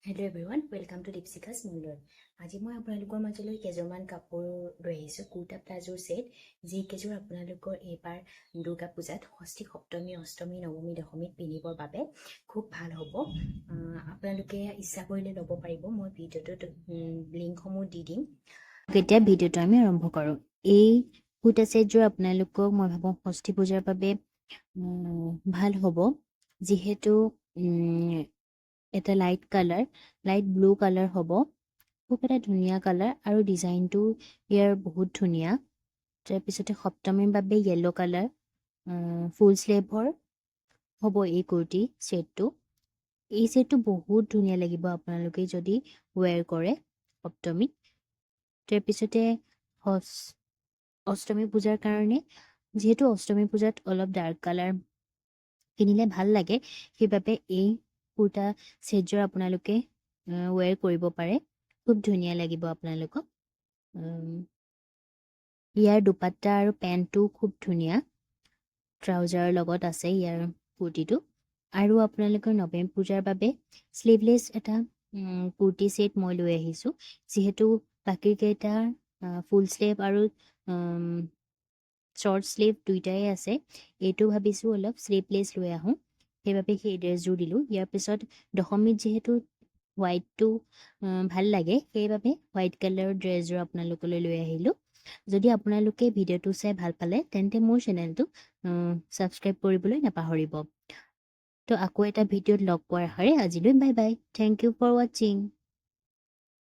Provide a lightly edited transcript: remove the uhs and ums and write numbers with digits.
Hello' everyone, welcome to দীপশিখাছ মূল্যৰ। আজি মই আপোনালোকৰ মাজলৈ কেইযোৰমান কাপোৰ লৈ আহিছোঁ, কুৰ্তা প্লাজোৰ ছেট, যিকেইযোৰ আপোনালোকৰ এইবাৰ দুৰ্গা পূজাত ষষ্ঠী, সপ্তমী, অষ্টমী, নৱমী, দশমীত পিন্ধিবৰ বাবে খুব ভাল হ'ব। আপোনালোকে ইচ্ছা কৰিলে ল'ব পাৰিব। মই ভিডিঅ'টোত লিংকসমূহ দি দিম। এতিয়া ভিডিঅ'টো আমি আৰম্ভ কৰোঁ। এই কুৰ্তা ছেটযোৰ আপোনালোকক মই ভাবোঁ ষষ্ঠী পূজাৰ বাবে ভাল হ'ব, যিহেতু এটা লাইট ব্লু কালাৰ হ'ব। খুব এটা ধুনীয়া কালাৰ আৰু ডিজাইনটো ইয়াৰ বহুত ধুনীয়া। তাৰপিছতে সপ্তমীৰ বাবে য়েল্ল' কালাৰ ফুল স্লিভৰ হ'ব এই কুৰ্তি ছেটটো। এই ছেটটো বহুত ধুনীয়া লাগিব আপোনালোকে যদি ৱেৰ কৰে সপ্তমীত। তাৰপিছতে অষ্টমী পূজাৰ কাৰণে, যিহেতু অষ্টমী পূজাত অলপ ডাৰ্ক কালাৰ কিনিলে ভাল লাগে, সেইবাবে এই কুৰ্তা ছেটযোৰ আপোনালোকে ৱেৰ কৰিব পাৰে। খুব ধুনীয়া লাগিব আপোনালোকক। ইয়াৰ দুপাট্টা আৰু পেণ্টটো খুব ধুনীয়া, ট্ৰাউজাৰৰ লগত আছে ইয়াৰ কুৰ্তিটো। আৰু আপোনালোকৰ নৱেম্বৰ পূজাৰ বাবে শ্লিভলেছ এটা কুৰ্তি ছেট মই লৈ আহিছোঁ। যিহেতু বাকীকেইটা ফুল শ্লিভ আৰু শ্বৰ্ট শ্লিভ দুইটাই আছে, এইটো ভাবিছোঁ অলপ শ্লিভলেছ লৈ আহোঁ, সেইবাবে সেই ড্ৰেছযোৰ দিলোঁ। ইয়াৰ পিছত দশমীত যিহেতু হোৱাইটটো ভাল লাগে, সেইবাবে হোৱাইট কালাৰৰ ড্ৰেছযোৰ আপোনালোকলৈ লৈ আহিলোঁ। যদি আপোনালোকে ভিডিঅ'টো চাই ভাল পালে তেন্তে মোৰ চেনেলটো ছাবস্ক্ৰাইব কৰিবলৈ নাপাহৰিব। তো আকৌ এটা ভিডিঅ'ত লগ পোৱাৰ আশাৰে আজিলৈ bye bye. Thank you for ৱাচিং।